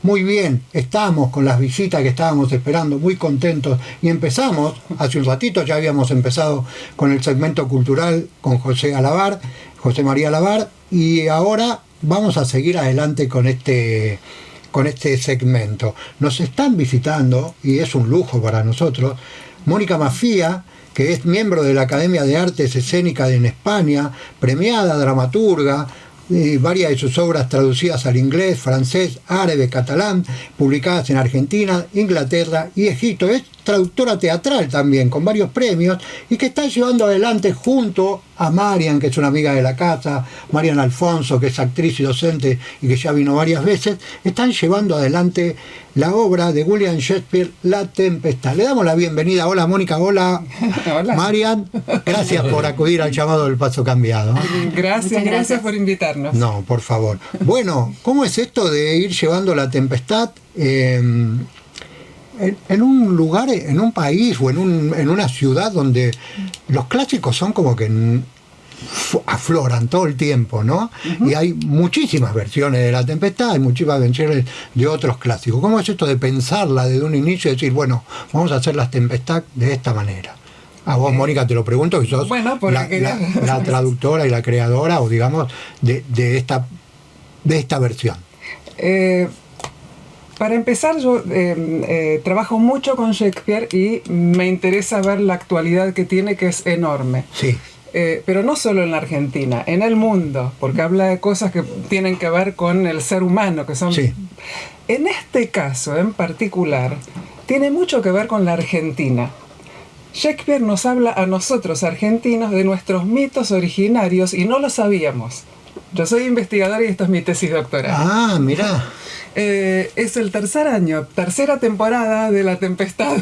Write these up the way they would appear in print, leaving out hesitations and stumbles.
Muy bien, estamos con las visitas que estábamos esperando, muy contentos. Y empezamos, hace un ratito ya habíamos empezado con el segmento cultural con José María Alabar, y ahora vamos a seguir adelante con este segmento. Nos están visitando, y es un lujo para nosotros, Mónica Maffía, que es miembro de la Academia de Artes Escénicas en España, premiada dramaturga, varias de sus obras traducidas al inglés, francés, árabe, catalán, publicadas en Argentina, Inglaterra y Egipto. Es traductora teatral también, con varios premios, y que está llevando adelante junto a Marian, que es una amiga de la casa, Marian Alfonso, que es actriz y docente y que ya vino varias veces, están llevando adelante la obra de William Shakespeare, La Tempestad. Le damos la bienvenida. Hola Mónica, hola. Hola. Marian, gracias por acudir al llamado del Paso Cambiado. Gracias por invitarnos. No, por favor. Bueno, ¿cómo es esto de ir llevando La Tempestad en un lugar, en un país o en una ciudad donde los clásicos son como que afloran todo el tiempo, ¿no? Uh-huh. Y hay muchísimas versiones de La Tempestad, hay muchísimas versiones de otros clásicos. ¿Cómo es esto de pensarla desde un inicio y decir, bueno, vamos a hacer La Tempestad de esta manera? A vos, Mónica, te lo pregunto, que sos la traductora y la creadora, o digamos, de esta versión. Para empezar, yo trabajo mucho con Shakespeare y me interesa ver la actualidad que tiene, que es enorme. Sí. Pero no solo en la Argentina, en el mundo, porque habla de cosas que tienen que ver con el ser humano, que son... Sí. En este caso en particular, tiene mucho que ver con la Argentina. Shakespeare nos habla a nosotros, argentinos, de nuestros mitos originarios y no lo sabíamos. Yo soy investigadora y esta es mi tesis doctoral. Ah, mirá. Es el tercera temporada de La Tempestad.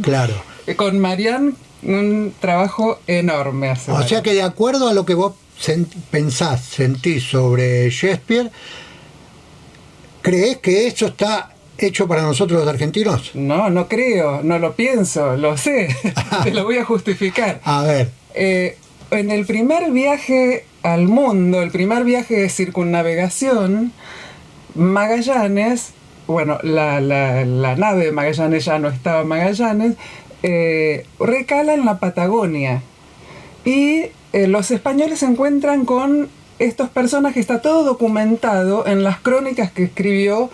Claro. Con Marian, un trabajo enorme. O sea que de acuerdo a lo que vos sentís sobre Shakespeare, ¿creés que eso está hecho para nosotros los argentinos? No creo, no lo pienso, lo sé. Te lo voy a justificar. A ver. En el primer viaje al mundo, el primer viaje de circunnavegación, Magallanes, bueno, la nave de Magallanes, ya no estaba Magallanes, recala en la Patagonia. Y los españoles se encuentran con estos personajes, está todo documentado en las crónicas que escribió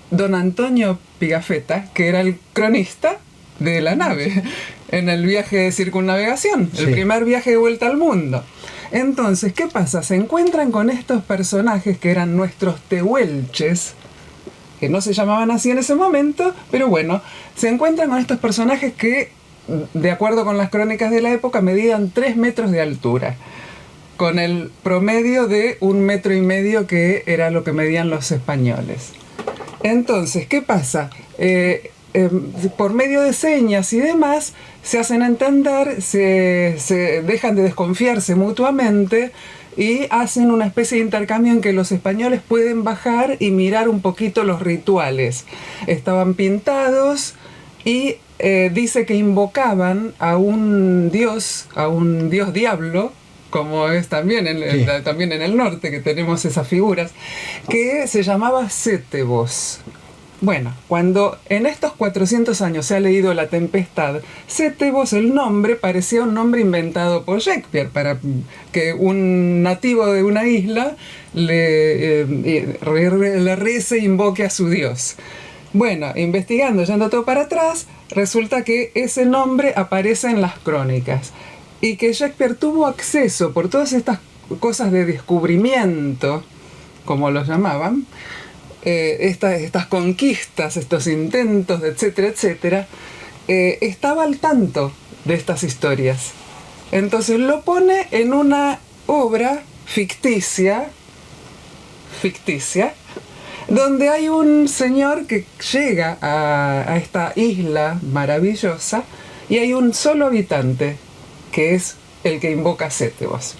don Antonio Pigafetta, que era el cronista de la nave en el viaje de circunnavegación, sí. El primer viaje de vuelta al mundo. Entonces, ¿qué pasa? Se encuentran con estos personajes que eran nuestros tehuelches, que no se llamaban así en ese momento, pero bueno, se encuentran con estos personajes que, de acuerdo con las crónicas de la época, medían 3 metros de altura, con el promedio de 1,5 metros, que era lo que medían los españoles. Entonces, ¿qué pasa? Por medio de señas y demás, se hacen entender, se dejan de desconfiarse mutuamente y hacen una especie de intercambio en que los españoles pueden bajar y mirar un poquito los rituales. Estaban pintados y dice que invocaban a un dios diablo, como es también también en el norte, que tenemos esas figuras, que se llamaba Cétebos. Bueno, cuando en estos 400 años se ha leído La Tempestad, Cétebos, el nombre, parecía un nombre inventado por Shakespeare, para que un nativo de una isla le rece e invoque a su dios. Bueno, investigando, yendo todo para atrás, resulta que ese nombre aparece en las crónicas y que Shakespeare tuvo acceso por todas estas cosas de descubrimiento, como los llamaban, estas conquistas, estos intentos, etcétera, etcétera, estaba al tanto de estas historias. Entonces lo pone en una obra ficticia, donde hay un señor que llega a esta isla maravillosa y hay un solo habitante, que es el que invoca a Cétebos.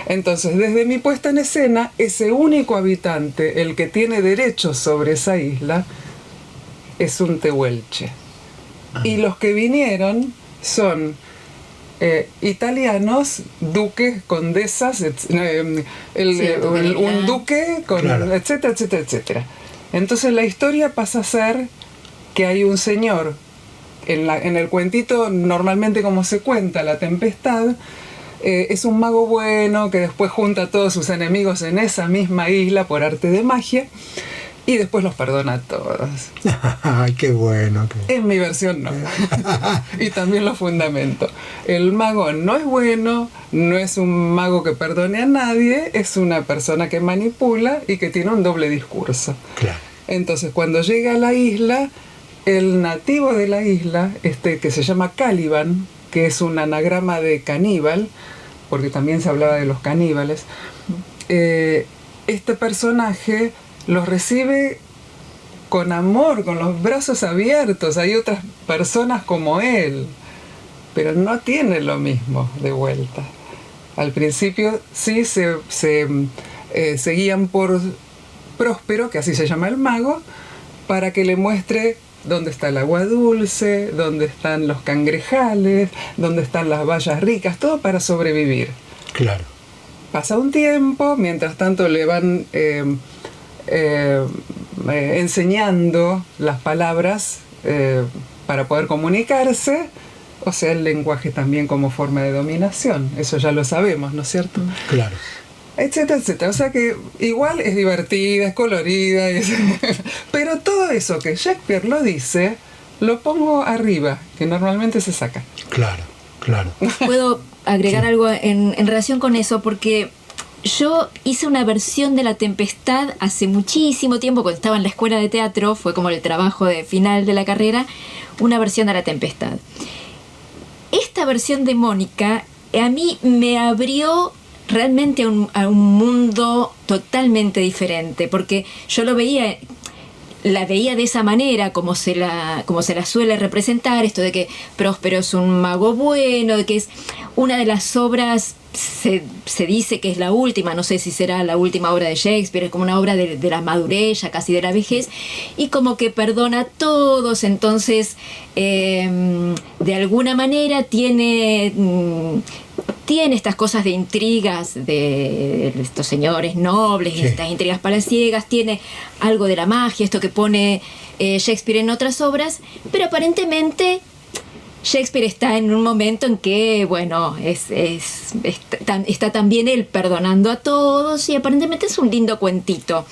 Entonces, desde mi puesta en escena, ese único habitante, el que tiene derechos sobre esa isla, es un tehuelche. Y los que vinieron son italianos, duques, condesas, un duque, claro. etcétera, etcétera, etcétera. Entonces la historia pasa a ser que hay un señor, en el cuentito normalmente como se cuenta La Tempestad, es un mago bueno que después junta a todos sus enemigos en esa misma isla por arte de magia y después los perdona a todos. Ay, qué bueno. En mi versión no. Y también lo fundamento. El mago no es bueno, no es un mago que perdone a nadie, es una persona que manipula y que tiene un doble discurso. Claro. Entonces, cuando llega a la isla, el nativo de la isla, que se llama Caliban, que es un anagrama de caníbal, porque también se hablaba de los caníbales, este personaje los recibe con amor, con los brazos abiertos. Hay otras personas como él, pero no tiene lo mismo de vuelta. Al principio sí se guían por Próspero, que así se llama el mago, para que le muestre dónde está el agua dulce, dónde están los cangrejales, dónde están las bayas ricas, todo para sobrevivir. Claro. Pasa un tiempo, mientras tanto le van enseñando las palabras para poder comunicarse, o sea, el lenguaje también como forma de dominación, eso ya lo sabemos, ¿no es cierto? Claro. Etcétera, etcétera. O sea que igual es divertida, es colorida, pero todo eso que Shakespeare lo dice, lo pongo arriba, que normalmente se saca. Claro, claro. Puedo agregar algo en relación con eso, porque yo hice una versión de La Tempestad hace muchísimo tiempo, cuando estaba en la escuela de teatro, fue como el trabajo de final de la carrera, una versión de La Tempestad. Esta versión de Mónica a mí me abrió realmente a un mundo totalmente diferente, porque yo la veía de esa manera, como se la suele representar, esto de que Próspero es un mago bueno, de que es una de las obras, se dice que es la última, no sé si será la última obra de Shakespeare, es como una obra de la madurez, ya casi de la vejez, y como que perdona a todos, entonces de alguna manera tiene estas cosas de intrigas de estos señores nobles, sí, estas intrigas palaciegas, tiene algo de la magia, esto que pone Shakespeare en otras obras, pero aparentemente Shakespeare está en un momento en que, bueno, está también él perdonando a todos y aparentemente es un lindo cuentito.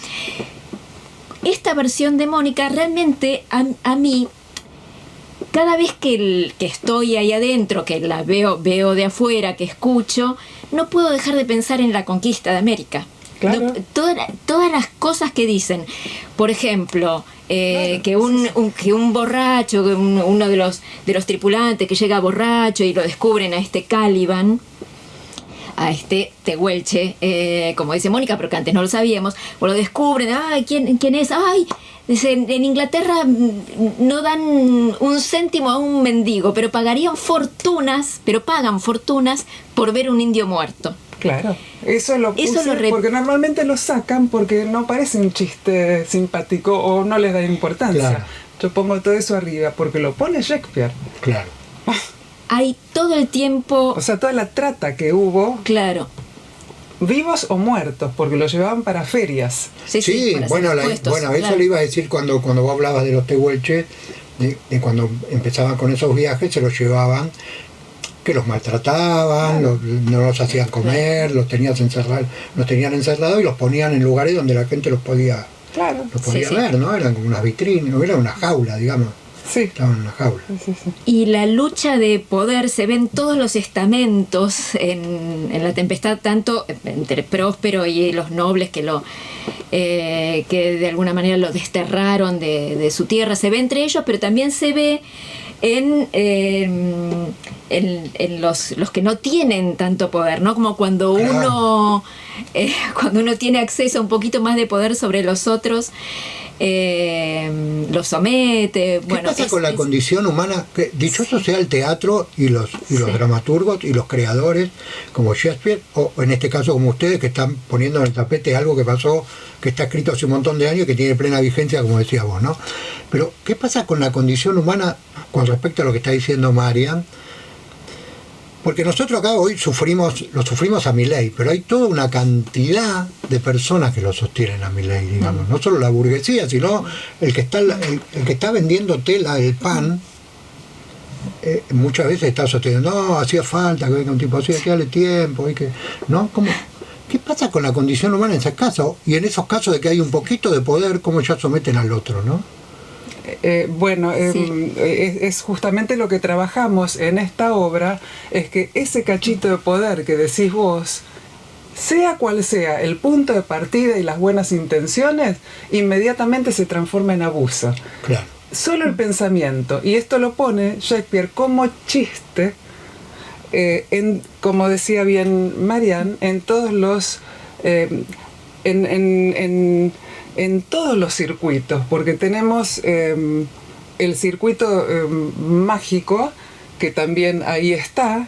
Esta versión de Mónica realmente a mí, cada vez que estoy ahí adentro, que la veo de afuera, que escucho, no puedo dejar de pensar en la conquista de América. Claro. No, todas las cosas que dicen, por ejemplo, claro, que un borracho, uno de los tripulantes que llega borracho y lo descubren a este Caliban, a este Tehuelche, como dice Mónica, pero que antes no lo sabíamos, o lo descubren, ¡ay! ¿Quién es? ¡Ay! Dice, en Inglaterra no dan un céntimo a un mendigo, pero pagan fortunas por ver un indio muerto. Claro, eso lo puse porque normalmente lo sacan porque no parece un chiste simpático o no les da importancia. Claro. Yo pongo todo eso arriba porque lo pone Shakespeare. Claro. Hay todo el tiempo... O sea, toda la trata que hubo... Claro. Vivos o muertos, porque lo llevaban para ferias. Sí, bueno, eso claro, le iba a decir cuando vos hablabas de los tehuelches, de cuando empezaban con esos viajes, se los llevaban, que los maltrataban, claro, no los hacían comer, los tenían encerrados y los ponían en lugares donde la gente los podía ver, ¿no? Eran como unas vitrinas, era una jaula, digamos. Sí. Estaban en una jaula. Sí. Y la lucha de poder se ven todos los estamentos en La Tempestad, tanto entre Próspero y los nobles que de alguna manera lo desterraron de su tierra, se ve entre ellos, pero también se ve en los que no tienen tanto poder, ¿no? Como cuando uno tiene acceso a un poquito más de poder sobre los otros, lo somete. ¿Qué pasa con la condición humana? Que dichoso sea el teatro y los dramaturgos y los creadores como Shakespeare, o en este caso como ustedes, que están poniendo en el tapete algo que pasó, que está escrito hace un montón de años y que tiene plena vigencia, como decías vos, ¿no? Pero ¿qué pasa con la condición humana con respecto a lo que está diciendo Marian? Porque nosotros acá hoy lo sufrimos a Milei, pero hay toda una cantidad de personas que lo sostienen a Milei, digamos. No solo la burguesía, sino el que está vendiendo tela, el pan, muchas veces está sosteniendo, no, hacía falta que venga un tipo así, hay que darle tiempo, ¿no? ¿Qué pasa con la condición humana en ese caso? Y en esos casos de que hay un poquito de poder, ¿cómo ya someten al otro, no? Sí. Es justamente lo que trabajamos en esta obra, es que ese cachito de poder que decís vos, sea cual sea el punto de partida y las buenas intenciones, inmediatamente se transforma en abuso. Claro. Solo el pensamiento, y esto lo pone Shakespeare como chiste, como decía bien Marianne, en todos los... en todos los circuitos, porque tenemos el circuito mágico, que también ahí está,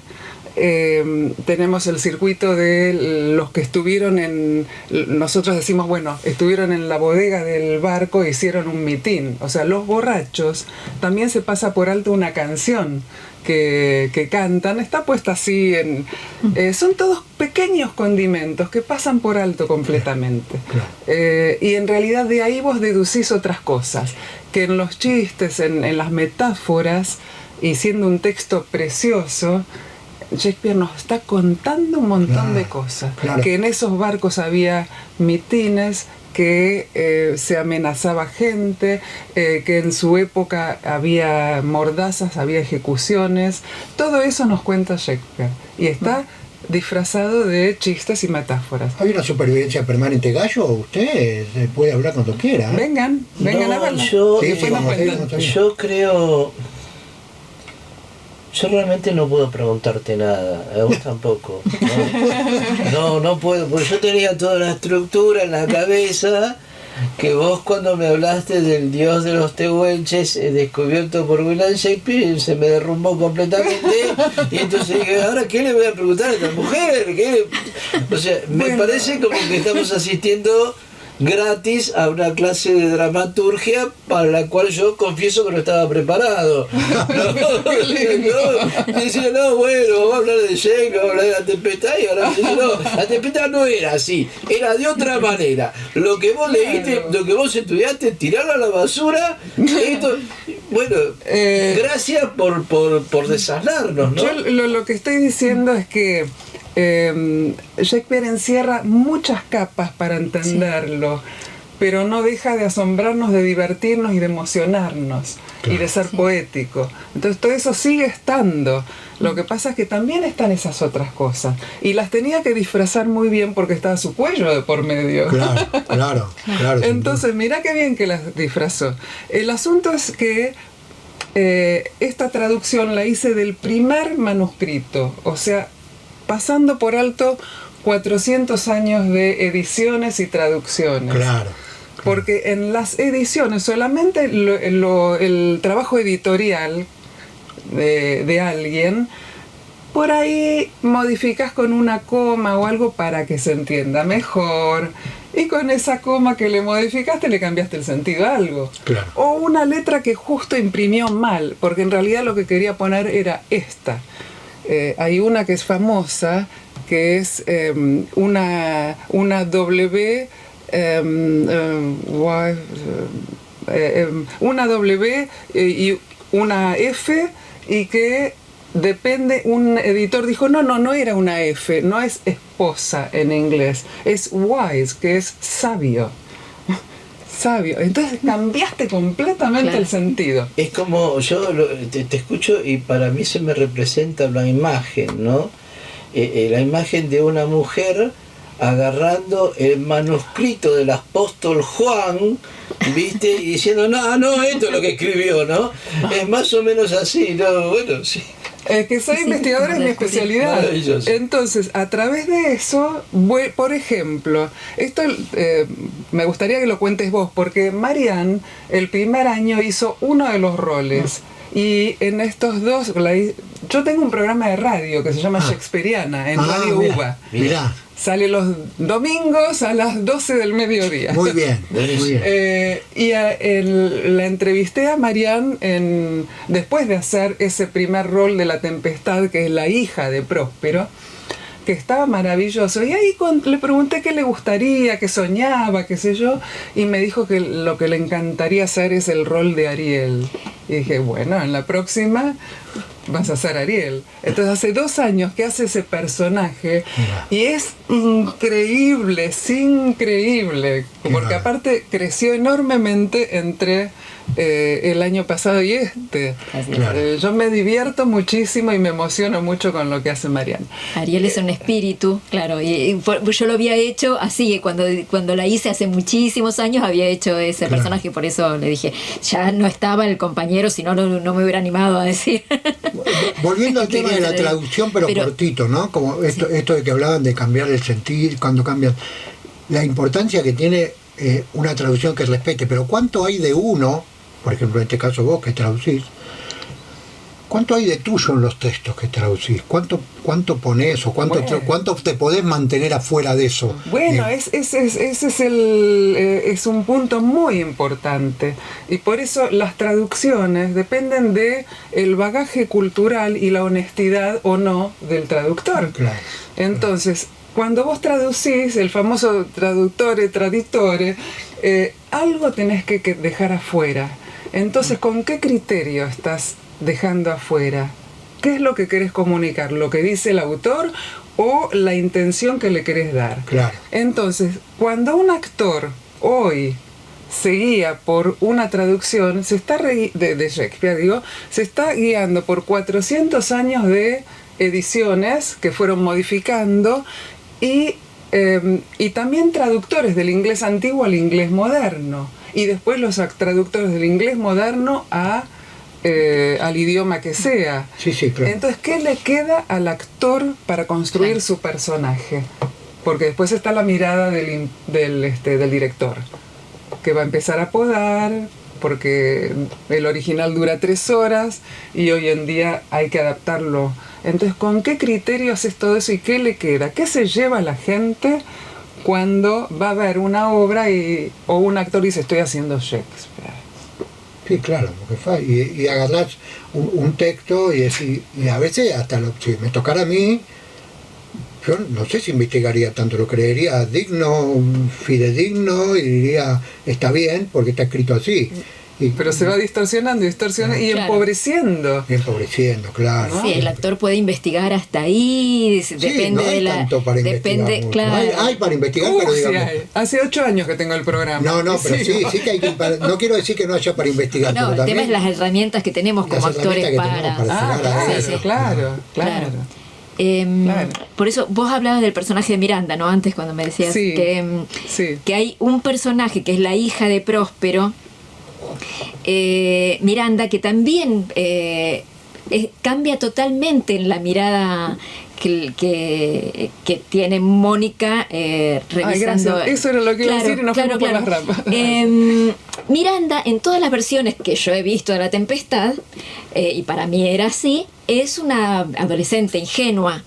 tenemos el circuito de los que estuvieron nosotros decimos, bueno, estuvieron en la bodega del barco e hicieron un mitin, o sea, los borrachos, también se pasa por alto una canción que cantan, está puesta así son todos pequeños condimentos que pasan por alto completamente. Y en realidad de ahí vos deducís otras cosas, que en los chistes, en las metáforas, y siendo un texto precioso, Shakespeare nos está contando un montón de cosas. Que en esos barcos había mitines, que se amenazaba gente, que en su época había mordazas, había ejecuciones. Todo eso nos cuenta Shakespeare. Y está disfrazado de chistes y metáforas. ¿Hay una supervivencia permanente, Gallo? Usted puede hablar cuando quiera. Vengan a verla. Yo creo... Yo realmente no puedo preguntarte nada, a vos tampoco. No puedo, porque yo tenía toda la estructura en la cabeza, que vos cuando me hablaste del dios de los tehuelches descubierto por William Shakespeare, se me derrumbó completamente, y entonces dije, ¿ahora qué le voy a preguntar a esta mujer? O sea, me parece como que estamos asistiendo gratis a una clase de dramaturgia para la cual yo confieso que no estaba preparado. Decía, bueno, vamos a hablar de Shakespeare, vamos a hablar de La Tempestad, y ahora me dice, no, La Tempestad no era así, era de otra manera. Lo que vos leíste, lo que vos estudiaste, tirarlo a la basura. Bueno, gracias por desasnarnos, ¿no? Yo lo que estoy diciendo es que Shakespeare encierra muchas capas para entenderlo, pero no deja de asombrarnos, de divertirnos y de emocionarnos, y de ser poético. Entonces todo eso sigue estando. Lo que pasa es que también están esas otras cosas, y las tenía que disfrazar muy bien porque estaba su cuello de por medio. Claro. Entonces mirá qué bien que las disfrazó. El asunto es que esta traducción la hice del primer manuscrito, o sea, pasando por alto 400 años de ediciones y traducciones. Claro. Porque en las ediciones solamente el trabajo editorial de alguien, por ahí modificas con una coma o algo para que se entienda mejor, y con esa coma que le modificaste le cambiaste el sentido a algo. Claro. O una letra que justo imprimió mal, porque en realidad lo que quería poner era esta. Hay una que es famosa, que es una W, una W y una F, y que depende, un editor dijo, no era una F, no es esposa en inglés, es wise, que es sabio. Entonces cambiaste completamente el sentido. Es como yo te escucho y para mí se me representa la imagen, ¿no? La imagen de una mujer agarrando el manuscrito del apóstol Juan, ¿viste? Y diciendo, no, esto es lo que escribió, ¿no? Es más o menos así, ¿no? Bueno, sí. Que soy investigadora, es mi especialidad. Entonces, a través de eso, por ejemplo, esto me gustaría que lo cuentes vos, porque Marianne el primer año hizo uno de los roles, y en estos dos, yo tengo un programa de radio que se llama Shakespeareana en Radio UBA. Mirá. sale los domingos a las 12 del mediodía. Muy bien, muy bien. La entrevisté a Marianne después de hacer ese primer rol de La Tempestad, que es la hija de Próspero, que estaba maravilloso. Y ahí le pregunté qué le gustaría, qué soñaba, qué sé yo, y me dijo que lo que le encantaría hacer es el rol de Ariel. Y dije, bueno, en la próxima vas a ser Ariel. Entonces hace 2 años que hace ese personaje. Mira. Y es increíble, es increíble, porque aparte creció enormemente entre el año pasado y este. Claro. Yo me divierto muchísimo y me emociono mucho con lo que hace Marianne. Ariel es un espíritu, claro, y yo lo había hecho así, cuando la hice hace muchísimos años había hecho ese Claro. personaje, por eso le dije, ya no estaba el compañero, si no, no me hubiera animado a decir. Volviendo al tema de la traducción, pero cortito, ¿no? Como esto de que hablaban de cambiar el sentir, cuando cambian, la importancia que tiene una traducción que respete, pero ¿cuánto hay de uno, por ejemplo en este caso vos que traducís, cuánto hay de tuyo en los textos que traducís? ¿Cuánto ponés o cuánto te podés mantener afuera de eso? Bueno, ese es un punto muy importante, y por eso las traducciones dependen de el bagaje cultural y la honestidad o no del traductor. Claro. Entonces, cuando vos traducís, el famoso traductore, traditore, algo tenés que dejar afuera. Entonces, ¿con qué criterio estás dejando afuera? ¿Qué es lo que querés comunicar? ¿Lo que dice el autor o la intención que le querés dar? Claro. Entonces, cuando un actor hoy se guía por una traducción, de Shakespeare, se está guiando por 400 años de ediciones que fueron modificando y también traductores del inglés antiguo al inglés moderno, y después los traductores del inglés moderno al idioma que sea. Sí, claro. Entonces, ¿qué le queda al actor para construir su personaje? Porque después está la mirada del director, que va a empezar a podar, porque el original dura 3 horas y hoy en día hay que adaptarlo. Entonces, ¿con qué criterio haces todo eso y qué le queda? ¿Qué se lleva la gente cuando va a ver una obra o un actor dice, estoy haciendo Shakespeare? Sí, claro, porque y agarrás un texto y a veces hasta si me tocara a mí, yo no sé si investigaría tanto, lo creería digno, fidedigno, y diría, está bien, porque está escrito así. Pero se va distorsionando y Claro. empobreciendo. Empobreciendo, claro. Sí, el actor puede investigar hasta ahí, depende no hay de la... tanto para investigar mucho. claro. Hay para investigar, pero Sí digamos... hay. Hace 8 años que tengo el programa. No, pero sí que hay que... No quiero decir que no haya para investigar, No, pero el también... tema es las herramientas que tenemos como Las actores herramientas que tenemos para llegar a Claro, eso. claro. Claro. Claro. Por eso vos hablabas del personaje de Miranda, ¿no? Antes cuando me decías Sí, que hay un personaje que es la hija de Próspero, Miranda, que también cambia totalmente en la mirada que tiene Mónica revisando. gracias. Eso era lo que iba a decir y nos fuimos por las ramas. Miranda, en todas las versiones que yo he visto de La Tempestad, y para mí era así, es una adolescente ingenua,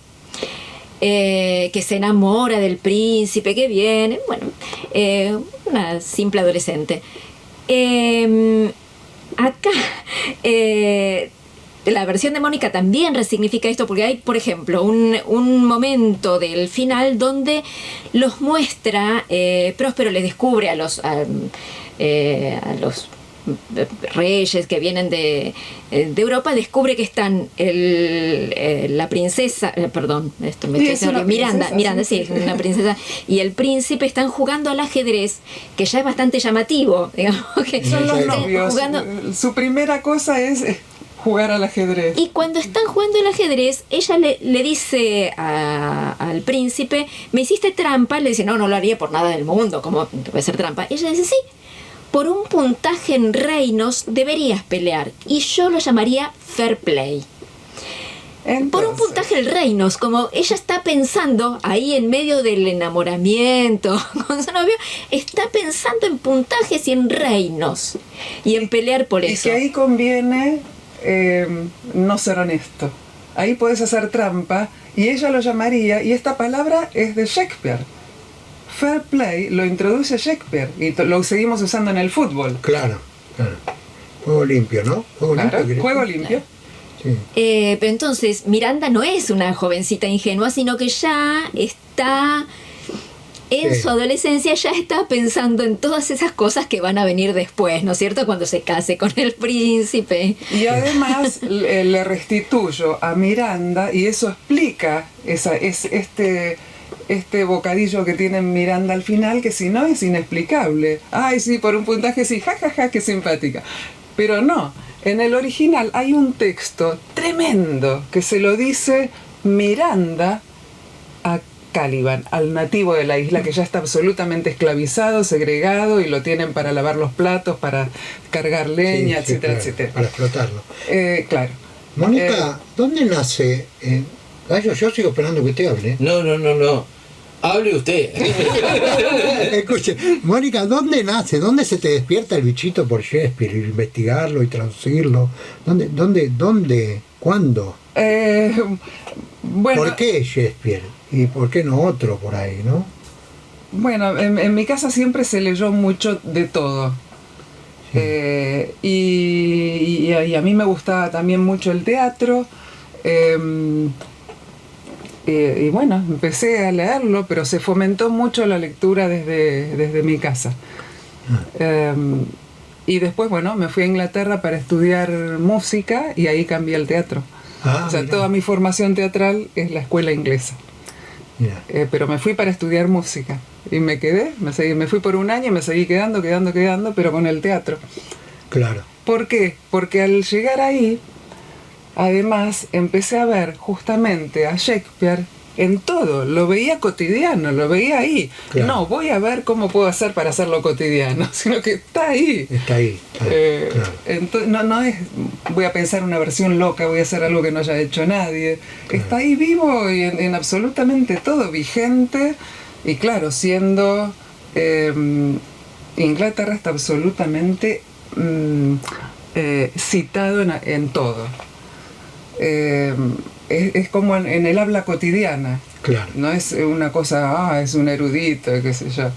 que se enamora del príncipe que viene, bueno, una simple adolescente. Acá la versión de Mónica también resignifica esto, porque hay, por ejemplo, un momento del final donde los muestra, Próspero les descubre a los reyes que vienen de Europa, descubre que están la princesa, perdón, esto me Sí, estoy es una diciendo, princesa, Miranda, sí. sí, una princesa, y el príncipe están jugando al ajedrez, que ya es bastante llamativo, digamos, que Son los estén novios. jugando. Su primera cosa es jugar al ajedrez. Y cuando están jugando el ajedrez, ella le dice al príncipe, me hiciste trampa. Le dice, no lo haría por nada del mundo, ¿cómo puede ser trampa? Ella dice, sí, por un puntaje en reinos deberías pelear, y yo lo llamaría fair play. Por un puntaje en reinos, como ella está pensando ahí en medio del enamoramiento con su novio, está pensando en puntajes y en reinos y en pelear por Y eso. que ahí conviene no ser honesto. ahí podés hacer trampa, y ella lo llamaría, y esta palabra es de Shakespeare. Fair play lo introduce Shakespeare, y lo seguimos usando en el fútbol. Claro, claro. Juego limpio, ¿no? Claro, juego limpio. Sí. Pero entonces Miranda no es una jovencita ingenua, sino que ya está en Sí. su adolescencia, ya está pensando en todas esas cosas que van a venir después, ¿no es cierto? Cuando se case con el príncipe. Y además le restituyo a Miranda, y eso explica este bocadillo que tiene Miranda al final, que si no es inexplicable. Ay, sí, por un puntaje sí, jajaja, qué simpática. Pero no, en el original hay un texto tremendo que se lo dice Miranda a Caliban, al nativo de la isla, que ya está absolutamente esclavizado, segregado, y lo tienen para lavar los platos, para cargar leña, Sí, sí, etcétera, claro, etcétera. para explotarlo. Claro. Mónica, ¿dónde nace? Gallo, yo sigo esperando que usted hable. No. Hable usted. Escuche, Mónica, ¿dónde nace? ¿Dónde se te despierta el bichito por Shakespeare? Investigarlo y traducirlo. ¿Dónde? ¿Cuándo? Bueno, ¿Por qué Shakespeare? ¿Y por qué no otro por ahí, no? Bueno, en mi casa siempre se leyó mucho de todo. Sí. Y a mí me gustaba también mucho el teatro. Y bueno, empecé a leerlo, pero se fomentó mucho la lectura desde mi casa. Y después, bueno, me fui a Inglaterra para estudiar música, y ahí cambié al teatro. O sea, Mirá. toda mi formación teatral es la escuela inglesa. Mira. Pero me fui para estudiar música. Y me quedé, me fui por un año y me seguí quedando, pero con el teatro. Claro. ¿Por qué? Porque al llegar ahí, además, empecé a ver justamente a Shakespeare en todo. Lo veía cotidiano, lo veía ahí. Claro. No, voy a ver cómo puedo hacer para hacerlo cotidiano, sino que está ahí. Está ahí. Claro. Entonces, no es, voy a pensar una versión loca, voy a hacer algo que no haya hecho nadie. Claro. Está ahí vivo y en absolutamente todo, vigente. Y claro, siendo Inglaterra está absolutamente citado en todo. Es como en el habla cotidiana. Claro. No es una cosa, es un erudito, qué sé yo,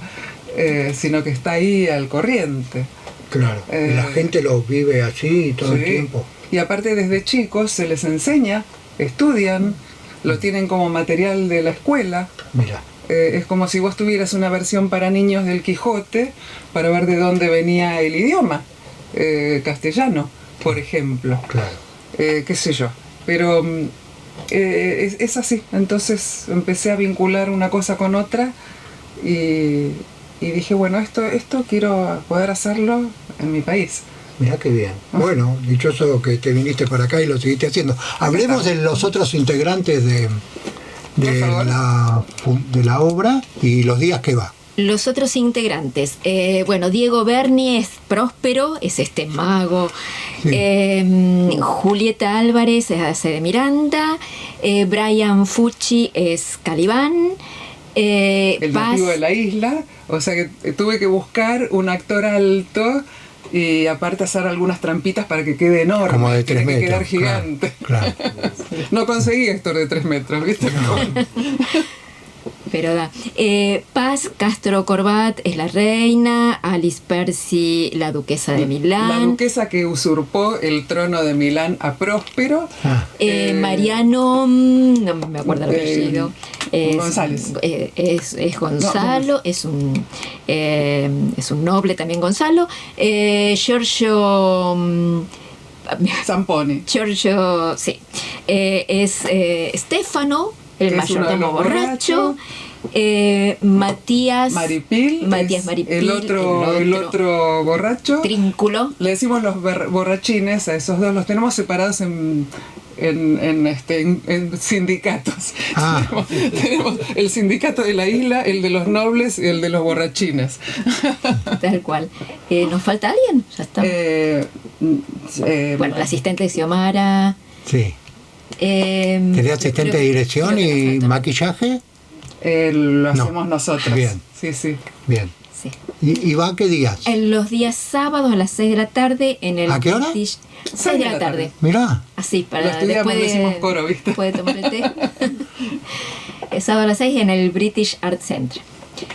sino que está ahí al corriente. Claro. Y la gente lo vive así todo el Sí. tiempo. Y aparte desde chicos se les enseña, estudian, lo tienen como material de la escuela. Mira. Es como si vos tuvieras una versión para niños del Quijote para ver de dónde venía el idioma castellano, por ejemplo. Claro. Qué sé yo. Pero es así. Entonces empecé a vincular una cosa con otra y dije, bueno, esto quiero poder hacerlo en mi país. Mirá qué bien. Bueno, dichoso que te viniste para acá y lo seguiste haciendo. Hablemos de los otros integrantes de la obra y los días que va. Los otros integrantes, bueno, Diego Berni es Próspero, es este mago. Sí. Julieta Álvarez hace de Miranda. Brian Fucci es Calibán. El nativo de la isla. O sea que tuve que buscar un actor alto y aparte hacer algunas trampitas para que quede enorme. Como de 3 tiene que metros. quedar gigante. Claro. No conseguí actor de 3 metros, ¿viste? Pero da. Paz Castro Corbat es la reina. Alice Percy, la duquesa de La Milán. duquesa que usurpó el trono de Milán a Próspero. Mariano, no me acuerdo el apellido. González. Es Gonzalo, es un noble también Gonzalo. Giorgio. Zamponi. Giorgio, sí. Es Stefano, el Que es uno de mayordomo los borracho. Matías Maripil. Matías es Maripil. El otro borracho. Trínculo. Le decimos los borrachines a esos dos. Los tenemos separados en sindicatos. Ah. Tenemos el sindicato de la isla, el de los nobles y el de los borrachines. Tal cual. ¿Nos falta alguien? Ya está. Bueno, el asistente de Xiomara. Sí. ¿Sería asistente de dirección creo que y nos falta. maquillaje? Lo No. hacemos nosotros. Bien. Sí, sí. Bien. Sí. ¿Y va qué días? En los días sábados a las 6 de la tarde en el ¿A qué hora? 6 de la tarde. Mirá. Así, Lo para estudiamos, después decimos coro, ¿viste? puede tomar el té. El sábado a las 6 en el British Art Center.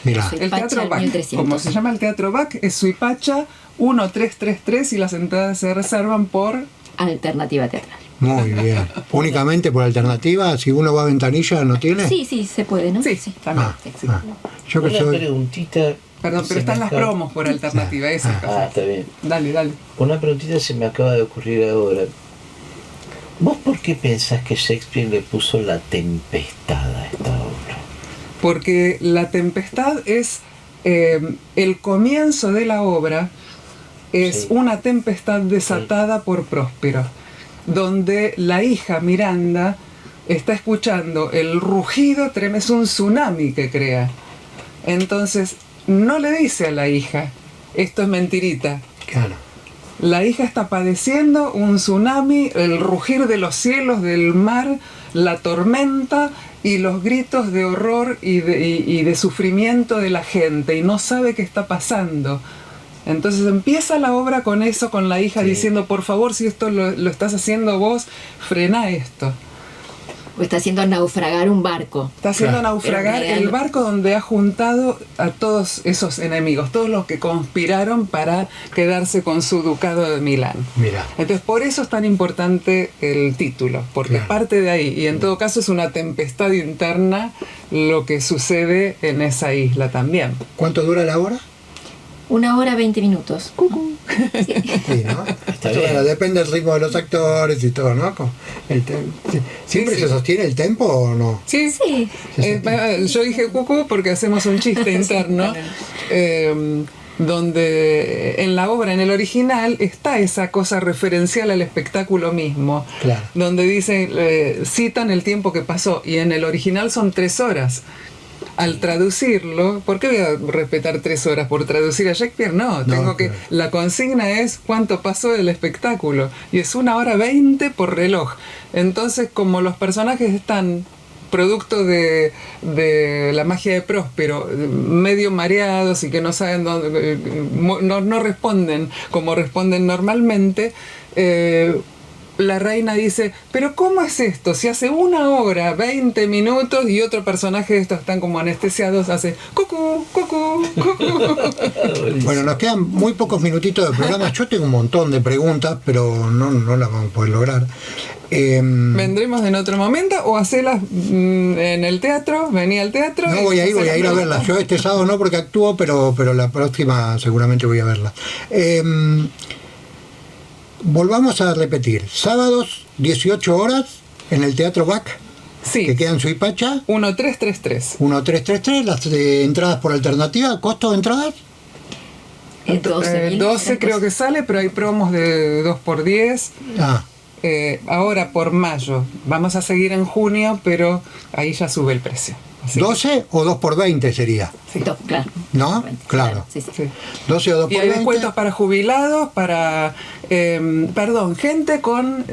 Mirá. Sí. El Suipacha, Teatro Bach, 1300. como se llama el Teatro Bach, es Suipacha 1333 y las entradas se reservan por... Alternativa teatral. Muy bien. Únicamente por alternativa, si uno va a Ventanilla, ¿no tiene? Sí, sí, se puede, ¿no? Sí, también. Ah, Sí. ah. Yo que Una soy... preguntita. Perdón, se pero están me las acaba- promos por alternativa, esa es Ah, está bien. Dale, dale. Una preguntita se me acaba de ocurrir ahora. ¿Vos por qué pensás que Shakespeare le puso la tempestad a esta obra? Porque La Tempestad es el comienzo de la obra, es Sí. una tempestad desatada por Próspero, donde la hija Miranda está escuchando el rugido tremendo, es un tsunami que crea. Entonces, no le dice a la hija, esto es mentirita. Claro. La hija está padeciendo un tsunami, el rugir de los cielos, del mar, la tormenta y los gritos de horror y de sufrimiento de la gente, y no sabe qué está pasando. Entonces empieza la obra con eso, con la hija Sí. diciendo, por favor, si esto lo estás haciendo vos, frena esto. O está haciendo naufragar un barco. Está haciendo Claro. naufragar Pero el barco donde ha juntado a todos esos enemigos, todos los que conspiraron para quedarse con su ducado de Milán. Mirá. Entonces, por eso es tan importante el título, porque Claro. parte de ahí, y en todo caso es una tempestad interna lo que sucede en esa isla también. ¿Cuánto dura la hora? 1 hora 20 minutos. Sí, ¿no? Está Bueno, bien. depende del ritmo de los actores y todo, ¿no? ¿Siempre Sí, se sí. sostiene el tempo o no? Sí, Sí. yo dije cucú porque hacemos un chiste interno. Donde en la obra, en el original, está esa cosa referencial al espectáculo mismo, Claro. donde dice, citan el tiempo que pasó, y en el original son 3 horas. Al traducirlo, ¿por qué voy a respetar 3 horas? ¿Por traducir a Shakespeare? No, tengo que... claro. La consigna es cuánto pasó del espectáculo, y es 1 hora 20 por reloj. Entonces, como los personajes están producto de la magia de Próspero, medio mareados y que no saben dónde, no responden como responden normalmente, la reina dice, pero ¿cómo es esto? Si hace 1 hora, 20 minutos y otro personaje de estos están como anestesiados, hace cucú, cucú, cucú. Bueno, nos quedan muy pocos minutitos de programa. Yo tengo un montón de preguntas, pero no las vamos a poder lograr. ¿Vendremos en otro momento o hacerlas en el teatro? Vení al teatro. No y voy a ir hacer a las verlas. preguntas. Yo este sábado no porque actúo, pero la próxima seguramente voy a verlas. Volvamos a repetir. Sábados, 18 horas, en el Teatro Bach, Sí, que queda en Suipacha. 1333. 1333, las entradas por alternativa. ¿Costo de entradas? 12.000, 12 creo que sale, pero hay promos de 2x10. Ah, Ahora por mayo. Vamos a seguir en junio, pero ahí ya sube el precio. Así que- 12 o 2 por 20 sería. Claro. ¿No? Claro. Sí, sí. sí. 12 o 2 Y por hay 20. descuentos para jubilados, para... gente con...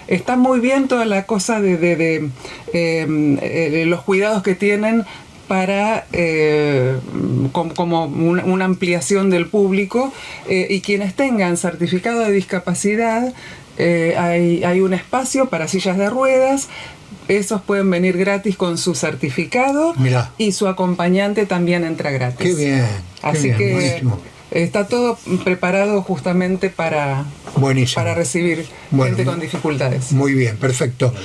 está muy bien toda la cosa de los cuidados que tienen para como una ampliación del público, y quienes tengan certificado de discapacidad, hay un espacio para sillas de ruedas. Esos pueden venir gratis con su certificado. Mirá. Y su acompañante también entra gratis. Qué bien. qué Así bien, que buenísimo. está todo preparado justamente para Buenísimo. recibir Bueno, gente con dificultades. Muy bien, perfecto.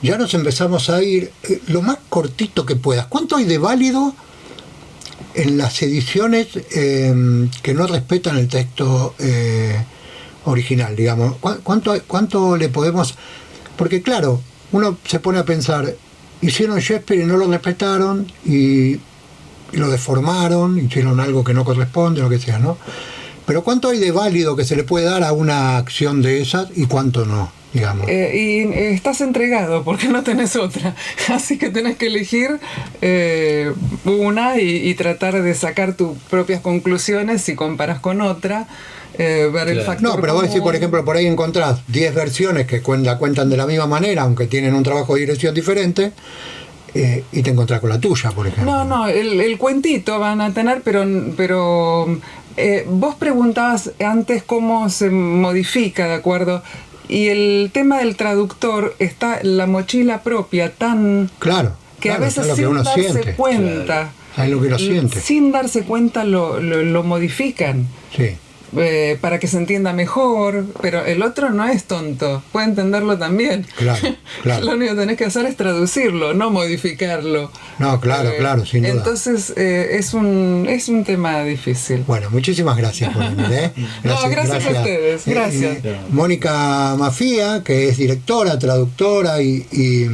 Ya nos empezamos a ir. Lo más cortito que puedas. ¿Cuánto hay de válido en las ediciones que no respetan el texto original, digamos? ¿Cuánto le podemos...? Porque claro, uno se pone a pensar, hicieron Shakespeare y no lo respetaron y lo deformaron, hicieron algo que no corresponde, lo que sea, ¿no? Pero ¿cuánto hay de válido que se le puede dar a una acción de esas y cuánto no, digamos? Y estás entregado porque no tenés otra. Así que tenés que elegir una y tratar de sacar tus propias conclusiones si comparas con otra. Ver el Claro. factor No, pero vos decís, común. por ejemplo, por ahí encontrás 10 versiones que la cuentan de la misma manera, aunque tienen un trabajo de dirección diferente, y te encontrás con la tuya, por ejemplo. No, el cuentito van a tener, pero vos preguntabas antes cómo se modifica, ¿de acuerdo? Y el tema del traductor está la mochila propia tan... Claro. Que claro, a veces es lo que sin uno darse siente. cuenta... Es lo que uno siente. Sin darse cuenta lo modifican. Sí. Para que se entienda mejor, pero el otro no es tonto, puede entenderlo también. Claro, claro. Lo único que tenés que hacer es traducirlo, no modificarlo. No, claro, claro, sin duda. Entonces es un tema difícil. Bueno, muchísimas gracias por venir. Gracias a ustedes, gracias. Mónica Mafía, que es directora, traductora y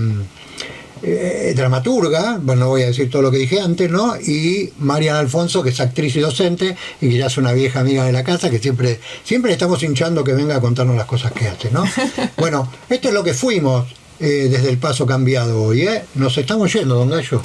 dramaturga, bueno, no voy a decir todo lo que dije antes, ¿no? Y Marian Alfonso, que es actriz y docente y que ya es una vieja amiga de la casa, que siempre le estamos hinchando que venga a contarnos las cosas que hace, ¿no? Bueno, esto es lo que fuimos desde el Paso Cambiado hoy, ¿eh? Nos estamos yendo, don Gallo.